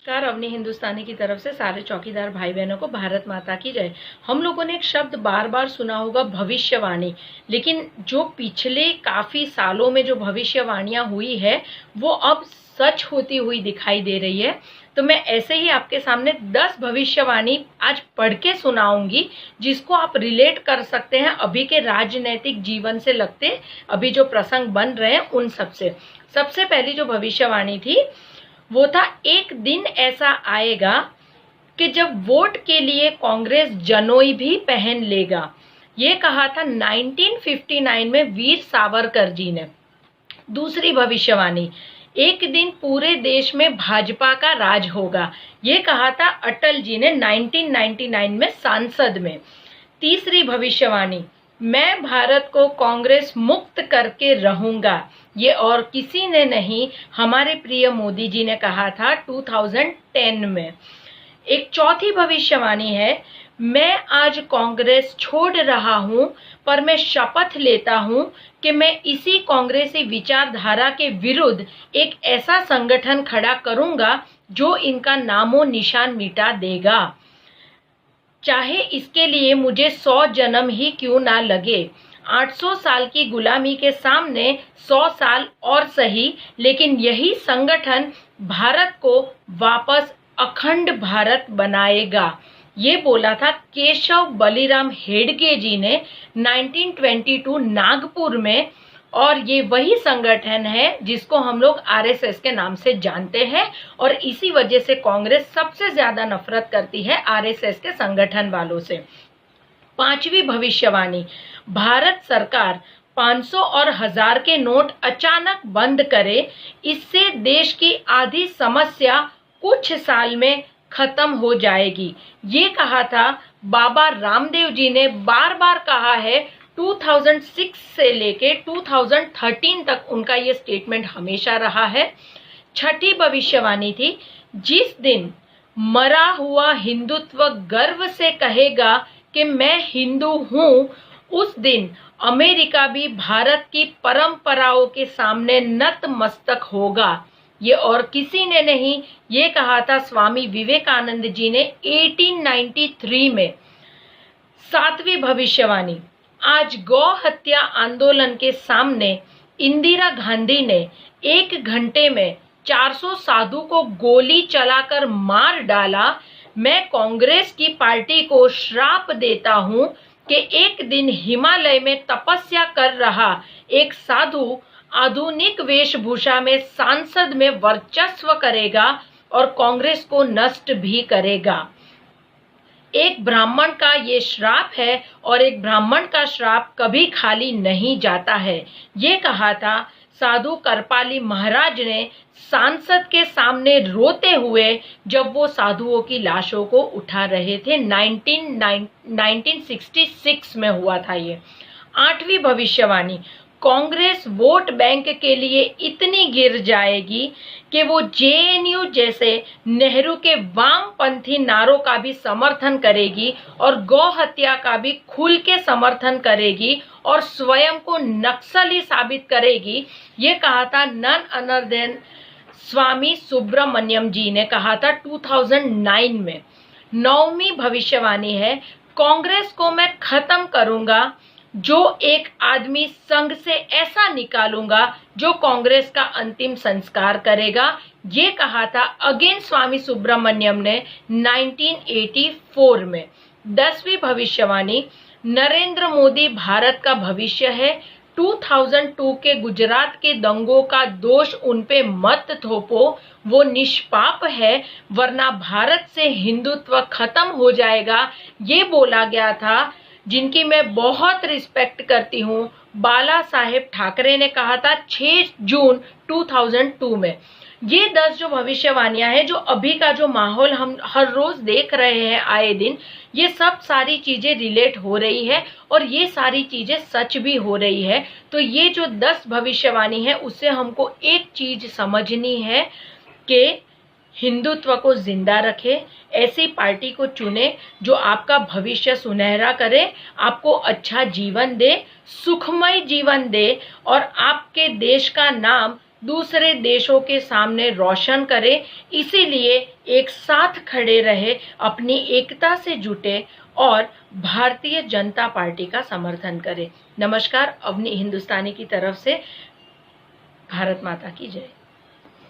नमस्कार। अवनी हिंदुस्तानी की तरफ से सारे चौकीदार भाई बहनों को भारत माता की जय। हम लोगों ने एक शब्द बार बार सुना होगा, भविष्यवाणी। लेकिन जो पिछले काफी सालों में जो भविष्यवाणियां हुई है वो अब सच होती हुई दिखाई दे रही है। तो मैं ऐसे ही आपके सामने 10 भविष्यवाणी आज पढ़ के सुनाऊंगी, जिसको आप रिलेट कर सकते हैं अभी के राजनीतिक जीवन से लगते अभी जो प्रसंग बन रहे हैं उन सबसे। सबसे पहली जो भविष्यवाणी थी वो था, एक दिन ऐसा आएगा कि जब वोट के लिए कांग्रेस जनोई भी पहन लेगा। ये कहा था 1959 में वीर सावरकर जी ने। दूसरी भविष्यवाणी, एक दिन पूरे देश में भाजपा का राज होगा। ये कहा था अटल जी ने 1999 में सांसद में। तीसरी भविष्यवाणी, मैं भारत को कांग्रेस मुक्त करके रहूंगा। ये और किसी ने नहीं, हमारे प्रिय मोदी जी ने कहा था 2010 में। एक चौथी भविष्यवाणी है, मैं आज कांग्रेस छोड़ रहा हूं, पर मैं शपथ लेता हूं कि मैं इसी कांग्रेसी विचारधारा के विरुद्ध एक ऐसा संगठन खड़ा करूंगा जो इनका नामो निशान मिटा देगा, चाहे इसके लिए मुझे 100 जन्म ही क्यों ना लगे। 800 साल की गुलामी के सामने 100 साल और सही, लेकिन यही संगठन भारत को वापस अखंड भारत बनाएगा। ये बोला था केशव बलिराम हेडगे जी ने 1922 नागपुर में। और ये वही संगठन है जिसको हम लोग आरएसएस के नाम से जानते हैं, और इसी वजह से कांग्रेस सबसे ज्यादा नफरत करती है आरएसएस के संगठन वालों से। पांचवी भविष्यवाणी, भारत सरकार 500 और 1000 के नोट अचानक बंद करे, इससे देश की आधी समस्या कुछ साल में खत्म हो जाएगी। ये कहा था बाबा रामदेव जी ने, बार बार कहा है। 2006 से लेके 2013 तक उनका ये स्टेटमेंट हमेशा रहा है। छठी भविष्यवाणी थी, जिस दिन मरा हुआ हिंदुत्व गर्व से कहेगा कि मैं हिंदू हूं, उस दिन अमेरिका भी भारत की परंपराओं के सामने नतमस्तक होगा। ये और किसी ने नहीं, ये कहा था स्वामी विवेकानंद जी ने 1893 में। सातवीं भविष्यवाणी, आज गौ हत्या आंदोलन के सामने इंदिरा गांधी ने 1 घंटे में 400 साधु को गोली चलाकर मार डाला। मैं कांग्रेस की पार्टी को श्राप देता हूं कि एक दिन हिमालय में तपस्या कर रहा एक साधु आधुनिक वेशभूषा में सांसद में वर्चस्व करेगा और कांग्रेस को नष्ट भी करेगा। एक ब्राह्मण का ये श्राप है, और एक ब्राह्मण का श्राप कभी खाली नहीं जाता है। ये कहा था साधु करपाली महाराज ने सांसद के सामने रोते हुए, जब वो साधुओं की लाशों को उठा रहे थे। 1966 में हुआ था ये। आठवीं भविष्यवाणी, कांग्रेस वोट बैंक के लिए इतनी गिर जाएगी कि वो जेएनयू जैसे नेहरू के वामपंथी नारों का भी समर्थन करेगी और गौ हत्या का भी खुल के समर्थन करेगी और स्वयं को नक्सली साबित करेगी। ये कहा था नन अदर देन स्वामी सुब्रमण्यम जी ने कहा था 2009 में। 9वीं भविष्यवाणी है, कांग्रेस को मैं खत्म करूंगा, जो एक आदमी संघ से ऐसा निकालूंगा जो कांग्रेस का अंतिम संस्कार करेगा। ये कहा था अगेन स्वामी सुब्रमण्यम ने 1984 में। 10वीं भविष्यवाणी, नरेंद्र मोदी भारत का भविष्य है। 2002 के गुजरात के दंगों का दोष उन पे मत थोपो, वो निष्पाप है, वरना भारत से हिंदुत्व खत्म हो जाएगा। ये बोला गया था, जिनकी मैं बहुत रिस्पेक्ट करती हूँ, बाला साहेब ठाकरे ने कहा था 6 जून 2002 में। ये 10 जो भविष्यवाणियां हैं, जो अभी का जो माहौल हम हर रोज देख रहे हैं आए दिन, ये सब सारी चीजें रिलेट हो रही है और ये सारी चीजें सच भी हो रही है। तो ये जो 10 भविष्यवाणी है, उससे हमको एक चीज समझनी है कि हिंदुत्व को जिंदा रखे, ऐसी पार्टी को चुने जो आपका भविष्य सुनहरा करे, आपको अच्छा जीवन दे, सुखमय जीवन दे और आपके देश का नाम दूसरे देशों के सामने रोशन करे। इसीलिए एक साथ खड़े रहे, अपनी एकता से जुटे और भारतीय जनता पार्टी का समर्थन करे। नमस्कार, अवनी हिंदुस्तानी की तरफ से भारत माता की जय।